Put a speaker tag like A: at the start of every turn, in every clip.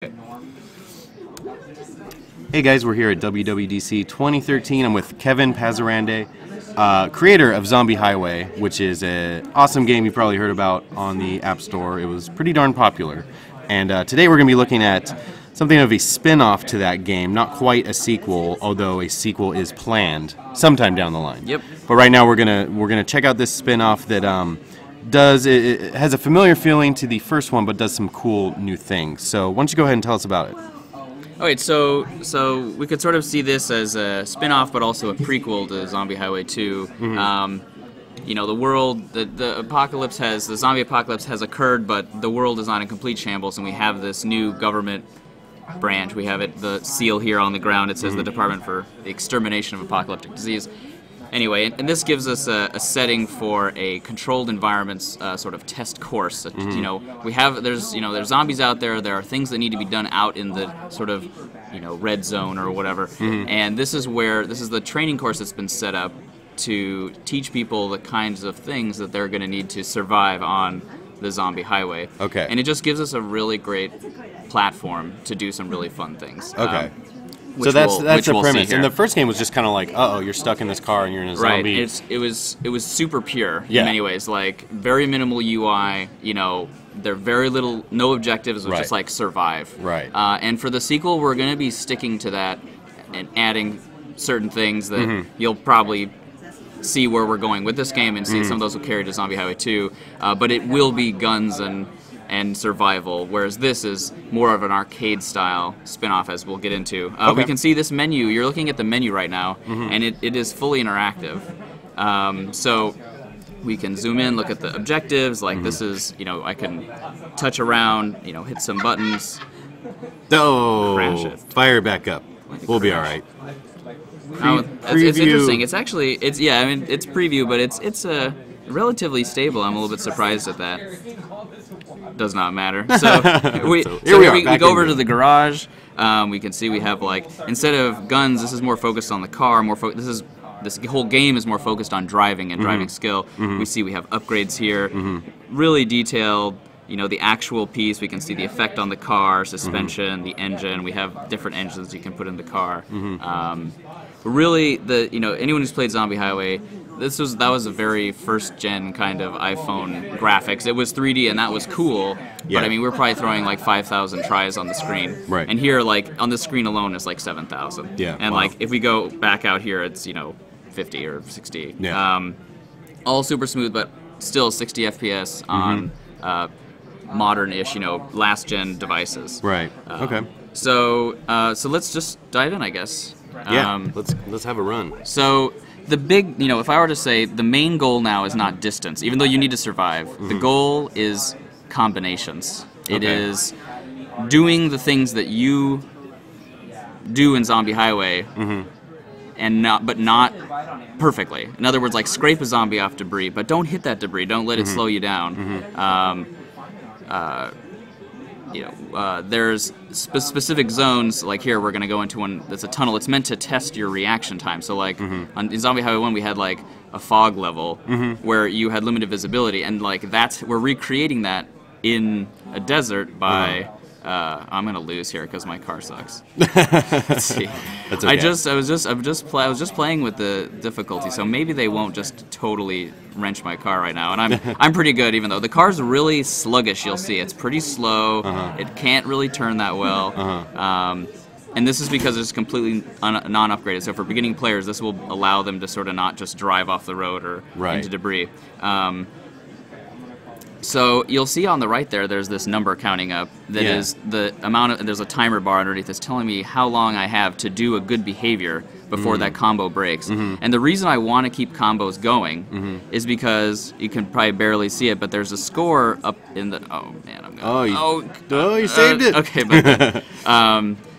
A: Hey guys, we're here at WWDC 2013. I'm with Kevin Pazarande, creator of Zombie Highway, which is an awesome game you probably heard about on the App Store. It was pretty darn popular. And today we're going to be looking at something of a spin-off to that game. Not quite a sequel, although a sequel is planned sometime down the line.
B: Yep.
A: But right now we're gonna check out this spin-off that it has a familiar feeling to the first one, but does some cool new things. So why don't you go ahead and tell us about it?
B: Alright, so we could sort of see this as a spin-off, but also a prequel to Zombie Highway 2. Mm-hmm. You know, the world, the zombie apocalypse has occurred, but the world is not in complete shambles, and we have this new government branch. We have the seal here on the ground. It says the Department for the Extermination of Apocalyptic Disease. Anyway, and this gives us a setting for a controlled environments sort of test course. You know, there's zombies out there. There are things that need to be done out in the sort of red zone or whatever. And this is the training course that's been set up to teach people the kinds of things that they're going to need to survive on the zombie highway.
A: Okay.
B: And it just gives us a really great platform to do some really fun things.
A: Okay. So that's the premise. And the first game was just kind of like, uh-oh, you're stuck in this car and you're in a zombie.
B: Right. It was super pure in many ways. Like very minimal UI. There are no objectives. It was just like survive.
A: Right.
B: And for the sequel, we're going to be sticking to that and adding certain things that you'll probably see where we're going with this game, and see some of those will carry to Zombie Highway 2. But it will be guns and survival, whereas this is more of an arcade-style spin-off, as we'll get into. We can see this menu. You're looking at the menu right now, and it is fully interactive. So we can zoom in, look at the objectives. Like this is, I can touch around, hit some buttons.
A: Oh,
B: crash it.
A: Fire back up. We'll be all right.
B: It's interesting. It's actually, it's preview, but it's relatively stable. I'm a little bit surprised at that. Does not matter. So we go over to the garage. We can see we have, like, instead of guns, this is more focused on the car. This whole game is more focused on driving and driving skill. We see we have upgrades here, really detailed. The actual piece. We can see the effect on the car, suspension, the engine. We have different engines you can put in the car. Really, anyone who's played Zombie Highway, that was a very first-gen kind of iPhone graphics. It was 3D, and that was cool.
A: Yeah.
B: But I mean, we're probably throwing like 5,000 tries on the screen.
A: Right.
B: And here, like on the screen alone, is like 7,000.
A: Yeah.
B: And
A: wow.
B: like if we go back out here, it's 50 or 60.
A: Yeah.
B: All super smooth, but still 60 FPS on modern-ish, last-gen devices.
A: Right. Okay.
B: So let's just dive in, I guess.
A: Yeah. Let's have a run.
B: So the big, if I were to say the main goal now is not distance, even though you need to survive. The goal is combinations. It is doing the things that you do in Zombie Highway, and not perfectly. In other words, like scrape a zombie off debris, but don't hit that debris. Don't let it slow you down. There's specific zones, like here we're going to go into one that's a tunnel. It's meant to test your reaction time. So like in Zombie Highway 1 we had like a fog level where you had limited visibility, and like we're recreating that in a desert by I'm going to lose here because my car sucks. Let's see.
A: That's okay.
B: I was just playing with the difficulty, so maybe they won't just totally wrench my car right now. And I'm pretty good, even though the car's really sluggish. You'll see it's pretty slow. It can't really turn that well. And this is because it's completely non-upgraded. So for beginning players, this will allow them to sort of not just drive off the road or into debris. So you'll see on the right there's this number counting up that is the amount of, and there's a timer bar underneath that's telling me how long I have to do a good behavior before that combo breaks. And the reason I want to keep combos going is because you can probably barely see it, but there's a score up in the, oh man, I'm gonna,
A: you saved it.
B: Okay, but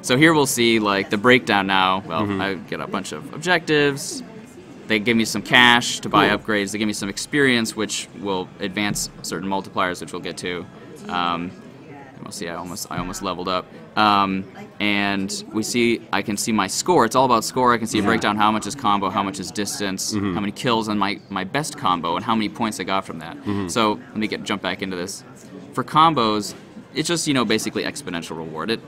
B: so here we'll see like the breakdown now. Well, I get a bunch of objectives. They give me some cash to buy upgrades. They give me some experience, which will advance certain multipliers, which we'll get to. We'll see. I almost leveled up. And I can see my score. It's all about score. I can see a breakdown: how much is combo, how much is distance, how many kills, and my best combo, and how many points I got from that. So let me jump back into this. For combos, it's just, you know, basically exponential reward.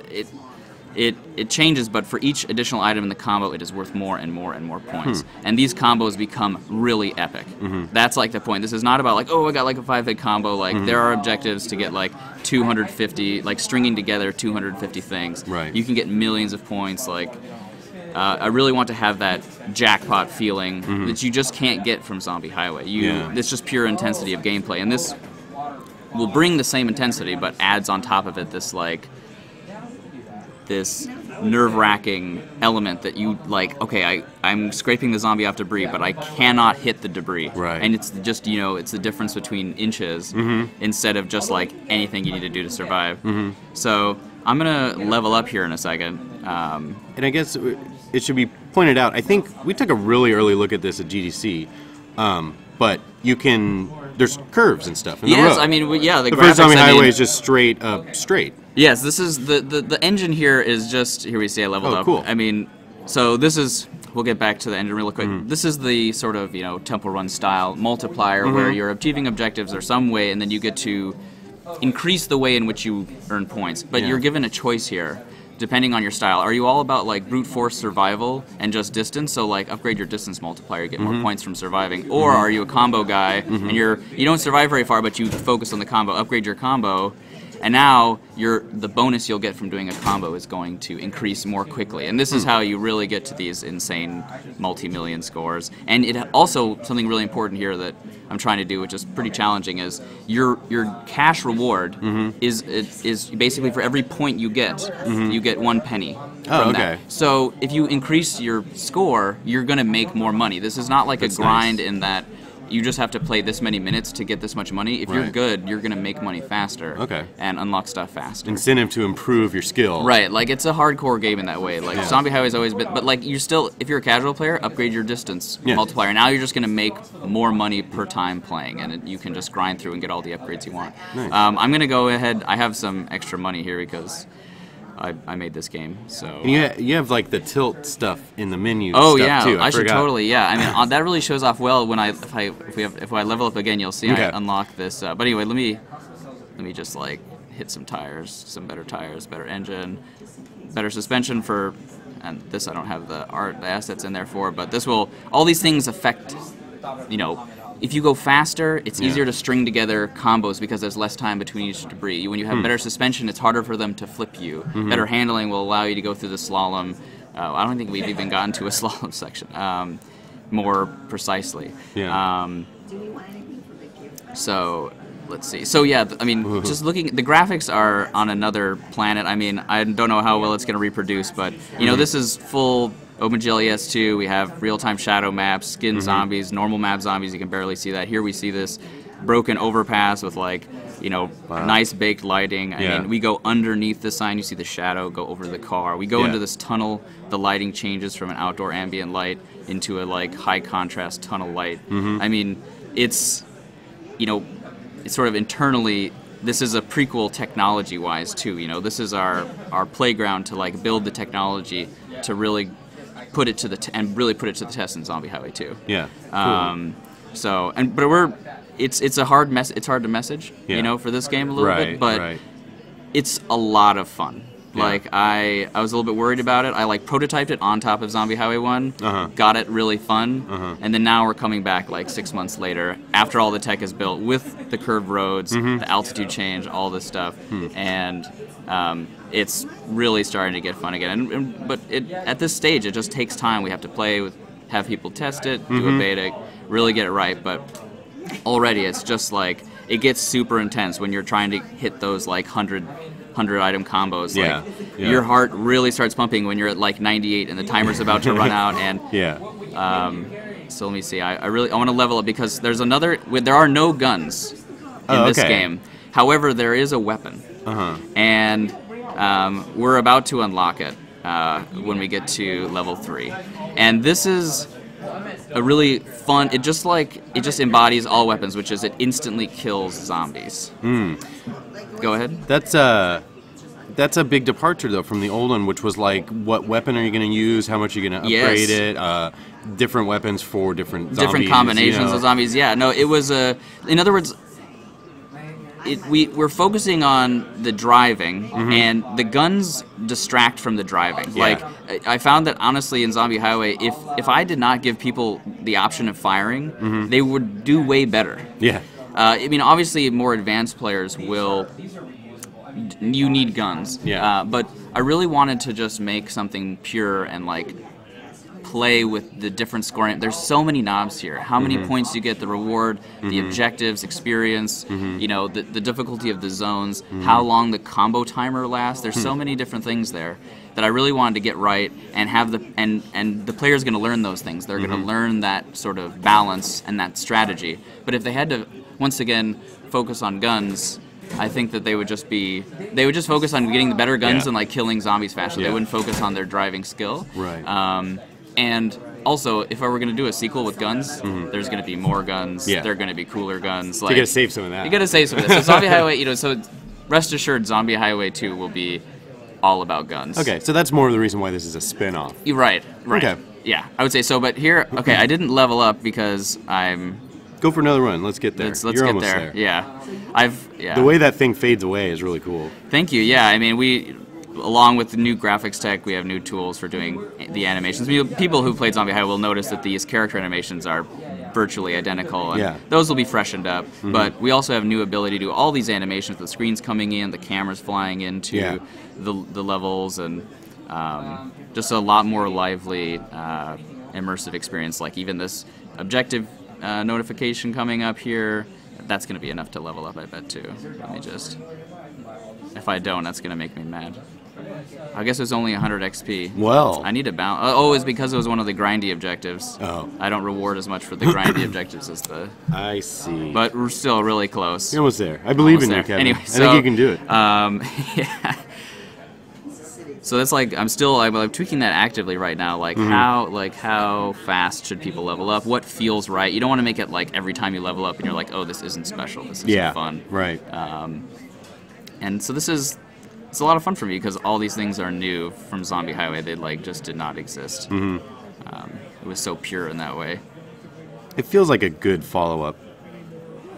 B: It changes, but for each additional item in the combo, it is worth more and more and more points. And these combos become really epic. That's like the point. This is not about like, oh, I got like a 5-hit combo. Like there are objectives to get like 250, like stringing together 250 things.
A: Right.
B: You can get millions of points. Like I really want to have that jackpot feeling that you just can't get from Zombie Highway. It's just pure intensity of gameplay, and this will bring the same intensity, but adds on top of it this like this nerve-wracking element that you like. Okay, I'm scraping the zombie off debris, but I cannot hit the debris.
A: Right.
B: And it's just, you know, it's the difference between inches instead of just like anything you need to do to survive. So I'm gonna level up here in a second.
A: And I guess it should be pointed out, I think we took a really early look at this at GDC, but you can, there's curves and stuff in the road.
B: I mean, yeah,
A: the first Zombie Highway is just straight up straight.
B: Yes, this is the engine here is just, here we see I leveled up.
A: Cool.
B: I mean, so this is, we'll get back to the engine real quick. This is the sort of, you know, Temple Run style multiplier where you're achieving objectives or some way, and then you get to increase the way in which you earn points. But you're given a choice here, depending on your style. Are you all about like brute force survival and just distance? So like upgrade your distance multiplier, get more points from surviving. Or are you a combo guy and you don't survive very far, but you focus on the combo, upgrade your combo, and now the bonus you'll get from doing a combo is going to increase more quickly. And this is how you really get to these insane multi-million scores. And it also, something really important here that I'm trying to do, which is pretty challenging, is your cash reward is basically for every point you get, you get 1 penny from that. So if you increase your score, you're going to make more money. This is not like a grind in that you just have to play this many minutes to get this much money. If you're good, you're going to make money faster and unlock stuff faster.
A: Incentive to improve your skill.
B: Right, like it's a hardcore game in that way. Like Zombie Highway's always been, but like you're still, if you're a casual player, upgrade your distance multiplier. Now you're just going to make more money per time playing, and you can just grind through and get all the upgrades you want.
A: Nice.
B: I'm going to go ahead, I have some extra money here because I made this game, so.
A: And you have like the tilt stuff in the menu.
B: Oh
A: stuff
B: yeah,
A: too.
B: I should totally. Yeah, I mean that really shows off well when if I level up again, you'll see I unlock this. But anyway, let me just like hit some tires, some better tires, better engine, better suspension for, and this I don't have the assets in there for, but this will, all these things affect, you know. If you go faster, it's easier to string together combos because there's less time between each debris. When you have better suspension, it's harder for them to flip you. Better handling will allow you to go through the slalom. I don't think we've even gotten to a slalom section more precisely. So let's see. So yeah, I mean, just looking, the graphics are on another planet. I mean, I don't know how well it's going to reproduce, but you know, this is full OpenGL ES2, we have real-time shadow maps, skin zombies, normal map zombies, you can barely see that. Here we see this broken overpass with like, you know, nice baked lighting. I mean, we go underneath the sign, you see the shadow go over the car. We go into this tunnel, the lighting changes from an outdoor ambient light into a like high contrast tunnel light. I mean, it's, you know, it's sort of internally, this is a prequel technology-wise too, you know, this is our playground to like build the technology to really put it to the test in Zombie Highway 2.
A: Yeah. Cool.
B: So it's a hard to message, you know, for this game a little bit, but it's a lot of fun. Like I was a little bit worried about it. I like prototyped it on top of Zombie Highway 1, got it really fun, and then now we're coming back like 6 months later after all the tech is built with the curved roads, the altitude change, all this stuff, and it's really starting to get fun again. But at this stage, it just takes time. We have to play have people test it, do a beta, really get it right. But already, it's just like it gets super intense when you're trying to hit those like 100 item combos. Like your heart really starts pumping when you're at like 98 and the timer's about to run out. And so let me see. I want to level up because there are no guns in this game. However, there is a weapon, and we're about to unlock it when we get to level 3. And this is a really fun. It just embodies all weapons, which is it instantly kills zombies. Go ahead.
A: That's a big departure though from the old one, which was like, what weapon are you going to use? How much are you going to upgrade it? Different weapons for different zombies.
B: Different combinations of zombies. Yeah. No, it was in other words, we're focusing on the driving, and the guns distract from the driving.
A: Yeah.
B: Like, I found that honestly in Zombie Highway, if I did not give people the option of firing, they would do way better.
A: Yeah.
B: I mean, obviously, more advanced players will. You need guns.
A: Yeah.
B: But I really wanted to just make something pure and like play with the different scoring. There's so many knobs here. How many points you get, the reward, the objectives, experience, you know, the difficulty of the zones, how long the combo timer lasts. There's so many different things there that I really wanted to get right and have and the player's going to learn those things. They're going to learn that sort of balance and that strategy. But if they had to once again focus on guns, I think that they would just focus on getting the better guns and like killing zombies faster. They wouldn't focus on their driving skill.
A: Right.
B: And also, if I were going to do a sequel with guns, there's going to be more guns.
A: Yeah.
B: They're going to be cooler guns.
A: Like, you got to save some of that.
B: You got to save some of this. So Zombie Highway, you know, so rest assured, Zombie Highway 2 will be all about guns.
A: Okay, so that's more of the reason why this is a spin-off.
B: You're right.
A: Okay.
B: Yeah, I would say so. But here, okay, I didn't level up because I'm.
A: Go for another run. Let's get there.
B: Let's
A: You're
B: get
A: almost
B: there. Yeah,
A: The way that thing fades away is really cool.
B: Thank you. Yeah, I mean along with the new graphics tech, we have new tools for doing the animations. People who played Zombie Highway will notice that these character animations are virtually identical, and those will be freshened up. But we also have new ability to do all these animations, the screens coming in, the cameras flying into the levels, and just a lot more lively, immersive experience. Like even this objective notification coming up here, that's going to be enough to level up, I bet, too. Let me just... If I don't, that's going to make me mad. I guess it was only 100 XP.
A: Well.
B: I need to bounce. Oh, it's because it was one of the grindy objectives.
A: Oh.
B: I don't reward as much for the grindy objectives as the...
A: I see.
B: But we're still really close.
A: You're almost there. I believe in you, Kevin.
B: Anyway,
A: I think you can do it.
B: Yeah. So that's like I'm tweaking that actively right now. Like how fast should people level up? What feels right? You don't want to make it like every time you level up and you're like, oh, this isn't special. This isn't fun.
A: Right.
B: And so it's a lot of fun for me because all these things are new from Zombie Highway. They like just did not exist. It was so pure in that way.
A: It feels like a good follow-up.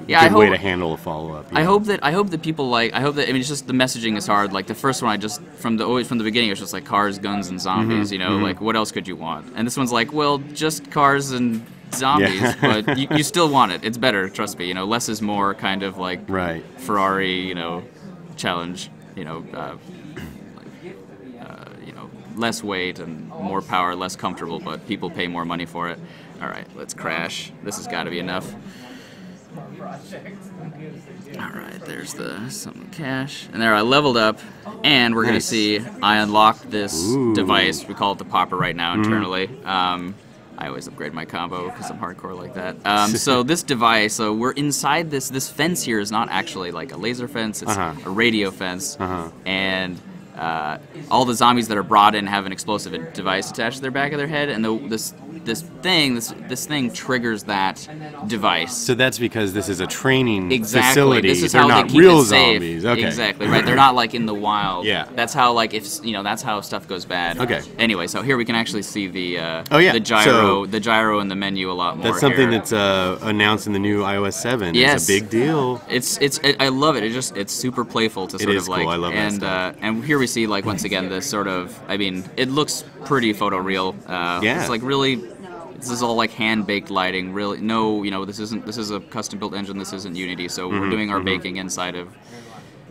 B: Yeah,
A: good way to handle a follow-up.
B: I hope that people like. I mean, it's just the messaging is hard. Like the first one, I just from the beginning, it was just like cars, guns, and zombies. You know, like what else could you want? And this one's like, well, just cars and zombies, but you still want it. It's better, trust me. You know, less is more. Kind of like Ferrari. You know, challenge. You know, less weight and more power, less comfortable, but people pay more money for it. All right, let's crash. This has got to be enough. Alright, there's some cash. And there I leveled up, and we're going to see I unlocked this device. We call it the popper right now internally. I always upgrade my combo because I'm hardcore like that. So this device, so we're inside this fence here is not actually like a laser fence, it's a radio fence. And all the zombies that are brought in have an explosive device attached to their back of their head, and this thing triggers that device.
A: So that's because this is a training
B: exactly.
A: facility.
B: This is
A: They're
B: how
A: not
B: they keep
A: real
B: it safe.
A: Zombies. Okay.
B: Exactly, right. They're not like in the wild.
A: Yeah.
B: That's how that's how stuff goes bad.
A: Okay.
B: Anyway, so here we can actually see the
A: the
B: gyro in the menu a lot more.
A: That's something
B: here.
A: that's announced in the new iOS 7.
B: Yes.
A: It's a big deal.
B: I love it. It's super playful to sort
A: is
B: of like
A: cool. I love that stuff.
B: And here we see like once again this sort of it looks pretty photoreal. It's like really. This is all like hand-baked lighting. Really, this is a custom-built engine. This isn't Unity, so we're doing our baking inside of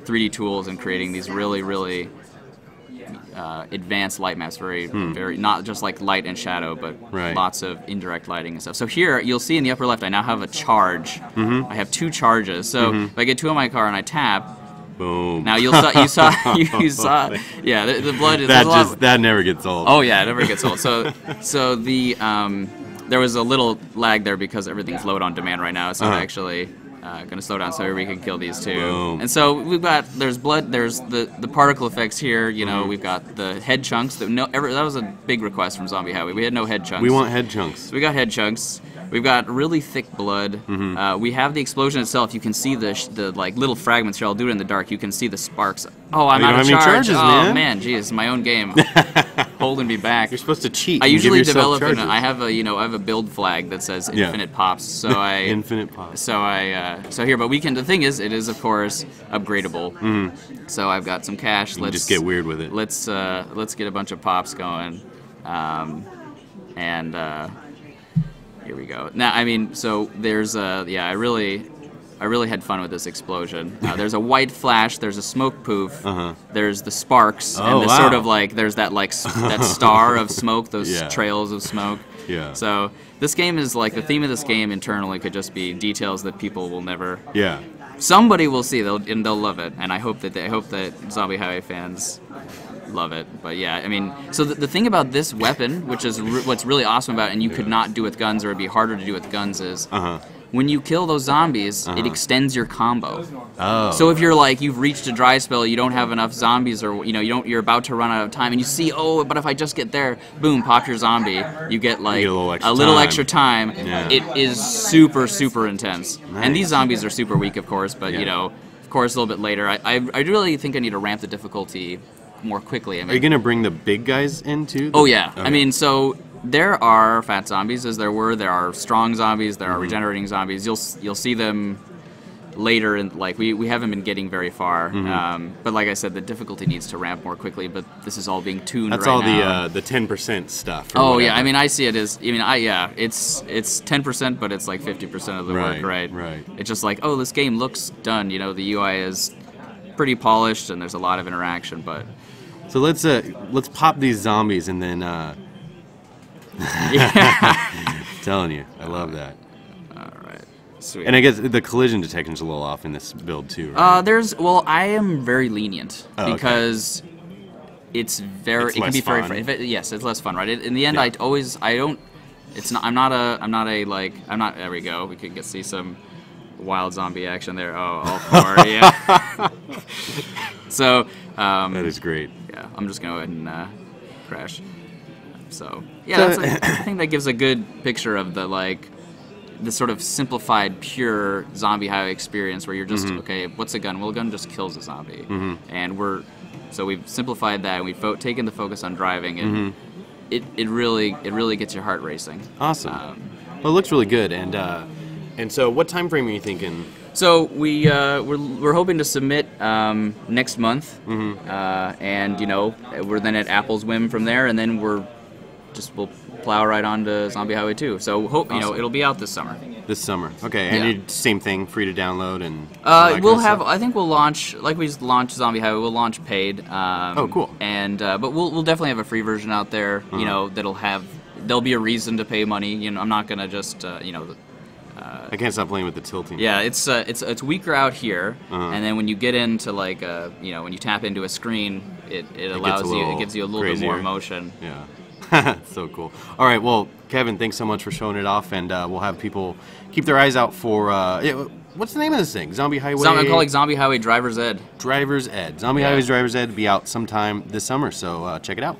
B: 3D tools and creating these really, really advanced light maps. Very, not just like light and shadow, but lots of indirect lighting and stuff. So here, you'll see in the upper left, I now have a charge. I have 2 charges. So if I get 2 on my car and I tap.
A: Boom.
B: Now you saw, yeah, the blood is
A: that never gets old.
B: Oh yeah, it never gets old. So the there was a little lag there because everything's load on demand right now. It's not actually gonna slow down, so we can kill these 2.
A: Boom.
B: And so there's blood, there's the particle effects here. You know, we've got the head chunks. That was a big request from Zombie Highway. We had no head chunks.
A: We want head chunks.
B: So we got head chunks. We've got really thick blood. We have the explosion itself. You can see the like little fragments here. I'll do it in the dark. You can see the sparks. Oh, I'm out of charge.
A: Charges,
B: oh man, geez, my own game. holding me back.
A: You're supposed to cheat.
B: I
A: and
B: usually
A: give yourself
B: develop.
A: charges.
B: I have a build flag that says infinite pops. So I
A: infinite pops.
B: So here, but the thing is, it is of course upgradable. So I've got some cash.
A: Let's just get weird with it.
B: Let's get a bunch of pops going, and here we go. Now, I mean, so there's I really had fun with this explosion. There's a white flash, there's a smoke poof, there's the sparks, and the sort of there's that that star of smoke, those trails of smoke.
A: Yeah.
B: So this game is the theme of this game internally could just be details that people will never.
A: Yeah.
B: Somebody will see, they'll love it, and I hope that Zombie Highway fans love it. But yeah, I mean, so the thing about this weapon, which is what's really awesome about it, and you could not do with guns, or it'd be harder to do with guns, is when you kill those zombies, it extends your combo.
A: Oh.
B: So if you're you've reached a dry spell, you don't have enough zombies, or you're about to run out of time, and you see, but if I just get there, boom, pop your zombie, you get
A: a little extra
B: time.
A: Yeah.
B: It is super, super intense.
A: Nice.
B: And these zombies are super weak, of course, but of course, a little bit later. I really think I need to ramp the difficulty more quickly. I mean,
A: are you gonna bring the big guys in too?
B: Oh yeah.
A: Okay.
B: I mean, so there are fat zombies, as there were. There are strong zombies. There are regenerating zombies. You'll see them later, and we haven't been getting very far. But like I said, the difficulty needs to ramp more quickly. But this is all being tuned.
A: That's
B: right
A: all
B: now.
A: the 10% stuff.
B: Oh yeah. I mean, I see it as. I mean, it's 10%, but it's 50% of the work. Right.
A: Right.
B: It's just this game looks done. The UI is pretty polished, and there's a lot of interaction, but.
A: So let's pop these zombies and then telling you, I love that.
B: All right, sweet.
A: And I guess the collision detection's a little off in this build too, right?
B: I am very lenient because it's
A: It's
B: it can be
A: less
B: very
A: fun.
B: fun. Yes, it's less fun, right? In the end, I don't. It's not. I'm not a. There we go. We could see some wild zombie action there. Oh, all four. Yeah. So.
A: That is great.
B: Yeah, I'm just gonna go ahead and crash. So yeah, I think that gives a good picture of the sort of simplified, pure Zombie Highway experience, where you're just okay. What's a gun? Well, a gun just kills a zombie, and we've simplified that, and we've taken the focus on driving, and it really gets your heart racing.
A: Awesome. Well, it looks really good, and so what time frame are you thinking?
B: So we're hoping to submit next month, and we're then at Apple's whim from there, and then we'll plow right on to Zombie Highway 2. So hope
A: Awesome.
B: it'll be out this summer.
A: This summer, okay. And
B: Yeah.
A: same thing, free to download and. all that
B: We'll
A: kind of
B: have.
A: stuff?
B: I think we'll launch we just launched Zombie Highway. We'll launch paid.
A: Oh, cool.
B: And but we'll definitely have a free version out there. There'll be a reason to pay money. I'm not gonna just
A: I can't stop playing with the tilting.
B: Yeah, it's weaker out here, and then when you get into when you tap into a screen, it gives you a little bit more
A: crazier.
B: motion.
A: Yeah. So cool. All right, well, Kevin, thanks so much for showing it off, and we'll have people keep their eyes out for. What's the name of this thing? Zombie Highway.
B: I'm calling Zombie Highway Driver's Ed.
A: Driver's Ed. Zombie Highway's Driver's Ed will be out sometime this summer, so check it out.